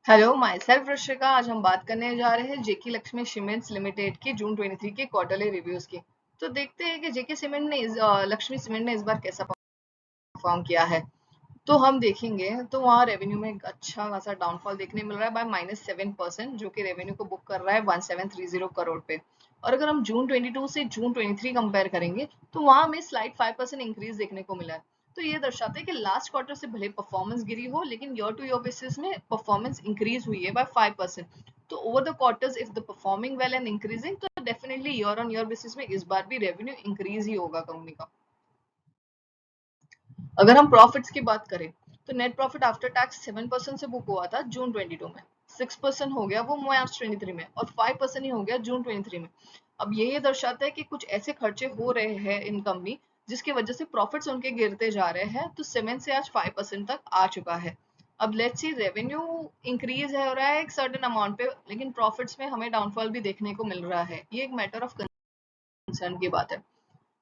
Hello, my self Rashika. आज हम बात करने जा रहे हैं जेके लक्ष्मी सीमेंट्स लिमिटेड की जून 23 के क्वार्टरली रिव्यूज की। तो देखते हैं कि जेके सीमेंट ने लक्ष्मी सीमेंट ने इस बार कैसा परफॉर्म किया है। तो हम देखेंगे तो वहाँ रेवेन्यू में एक अच्छा खासा डाउनफॉल देखने मिल रहा है बाय -7%, जो कि रेवेन्यू को बुक कर रहा है 1730 करोड़ पे। और अगर हम जून 22 से जून 23 कंपेयर करेंगे तो वहां हमें स्लाइड 5% इंक्रीज देखने को मिला है। तो ये दर्शाता है कि लास्ट क्वार्टर से भले परफॉर्मेंस गिरी हो, लेकिन ईयर टू ईयर बेसिस में परफॉर्मेंस इंक्रीज हुई है बाय 5%। तो over the quarters if the performing well and increasing, तो definitely year on year basis में इस बार भी रेवेन्यू इंक्रीज ही होगा कंपनी का। अगर हम प्रॉफिट्स की बात करें तो नेट प्रॉफिट आफ्टर टैक्स 7% से बुक हुआ था जून 22 में, 6% हो गया वो मार्च 23 में, और 5% ही हो गया जून 23 में। अब ये दर्शाता है कि कुछ ऐसे खर्चे हो रहे हैं इन कंपनी जिसकी वजह से प्रॉफिट्स उनके गिरते जा रहे हैं। तो 7 से आज 5% तक आ चुका है। अब लेट्स सी, रेवेन्यू इंक्रीज है हो रहा है एक सर्टेन अमाउंट पे, लेकिन प्रॉफिट्स में हमें डाउनफॉल भी देखने को मिल रहा है। ये एक मैटर ऑफ कंसर्न की बात है।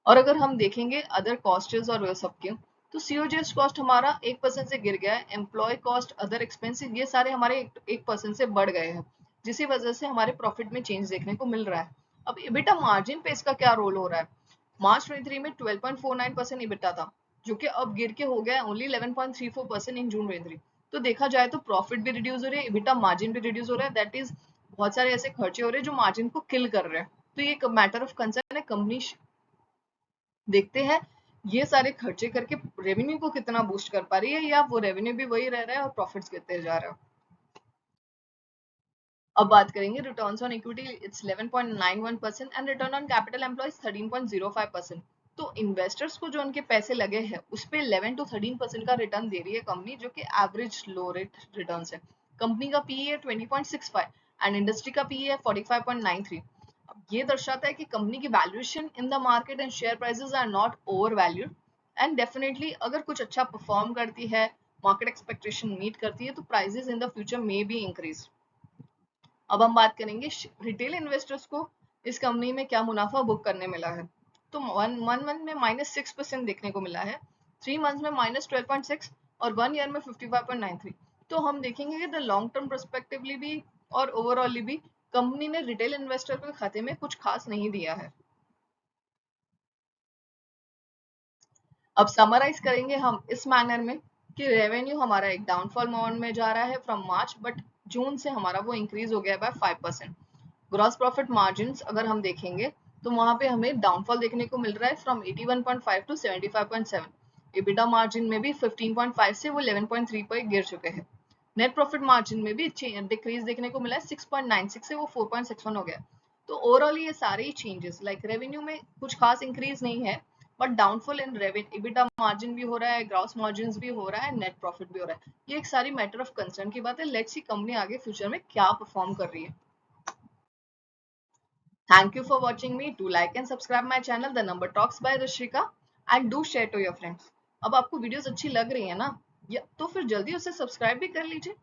और अगर हम देखेंगे अदर कॉस्ट्स और वे सब के, तो सीओजीएस कॉस्ट हमारा 1% से गिर गया है। एम्प्लॉय कॉस्ट, अदर एक्सपेंसेस, ये सारे हमारे 1% से बढ़ गए हैं, जिसकी वजह से हमारे प्रॉफिट में चेंज देखने को मिल रहा है। अब इबिटा मार्जिन पे इसका क्या रोल हो रहा है। मार्च 23 में 12.49% इबिटा था, जो कि अब गिर के हो गया ओनली 11.34% इन जून 23। तो देखा जाए तो प्रॉफिट भी रिड्यूस हो रही है, इबिटा मार्जिन भी रिड्यूस हो रहा है। दैट इज बहुत सारे ऐसे खर्चे हो रहे हैं जो मार्जिन को किल कर रहे हैं। तो ये एक मैटर ऑफ कंसर्न है। कंपनी देखते हैं ये सारे खर्चे करके रेवेन्यू को कितना बूस्ट कर पा रही है, या वो रेवेन्यू भी वही रह रहा है और प्रॉफिट्स गिरते जा रहा है। अब बात करेंगे returns on equity, it's 11.91% and return on capital employees 13.05%। तो इन्वेस्टर्स को जो उनके पैसे लगे हैं उस पे 11 to 13% का रिटर्न दे रही है कंपनी, जो कि एवरेज लो रेट रिटर्न है। कंपनी का पीई है 20.65 एंड इंडस्ट्री का पीई है 45.93। ये दर्शाता है कि कंपनी की valuation in the market and share prices are not overvalued. And definitely अगर कुछ अच्छा परफॉर्म करती है, मार्केट एक्सपेक्टेशन मीट करती है, तो prices in the future may be increase. अब हम बात करेंगे रिटेल इन्वेस्टर्स को इस कंपनी में क्या मुनाफा बुक करने मिला है। तो वन मंथ में -6% देखने को मिला है, 3 मंथ में -12.6, और 1 ईयर में 55.93। तो हम देखेंगे कि द लॉन्ग टर्म परस्पेक्टिवली भी और ओवरऑली भी कंपनी ने रिटेल इन्वेस्टर के खाते में कुछ खास नहीं दिया है। अब समराइज करेंगे हम इस मैनर में कि रेवेन्यू हमारा एक डाउनफॉल मोड में जा रहा है फ्रॉम मार्च, बट जून से हमारा वो इंक्रीज हो गया बाय 5%। ग्रॉस प्रॉफिट मार्जिन अगर हम देखेंगे तो वहां पे हमें डाउनफॉल देखने को मिल रहा है फ्रॉम 81.5 टू 75.7। एबिटा मार्जिन में भी 15.5 से वो 11.3 पर गिर चुके हैं। नेट प्रॉफिट मार्जिन में भी डिक्रीज देखने को मिला है, 6.96 से वो 4.61 हो गया। तो ओवरऑल ये सारे ही चेंजेस, लाइक रेवेन्यू में कुछ खास इंक्रीज नहीं है, but downfall in revenue, EBITDA margin भी हो रहा है, ग्रॉस मार्जिन भी हो रहा है, नेट प्रॉफिट भी हो रहा है। ये एक सारी मैटर ऑफ कंसर्न की बात है। लेट्स सी कंपनी आगे फ्यूचर में क्या परफॉर्म कर रही है। Thank you for watching me. Do like and subscribe my channel, The Number Talks by Rishika, and do share to your friends. अब आपको वीडियोस अच्छी लग रही है ना, या तो फिर जल्दी उसे सब्सक्राइब भी कर लीजिए।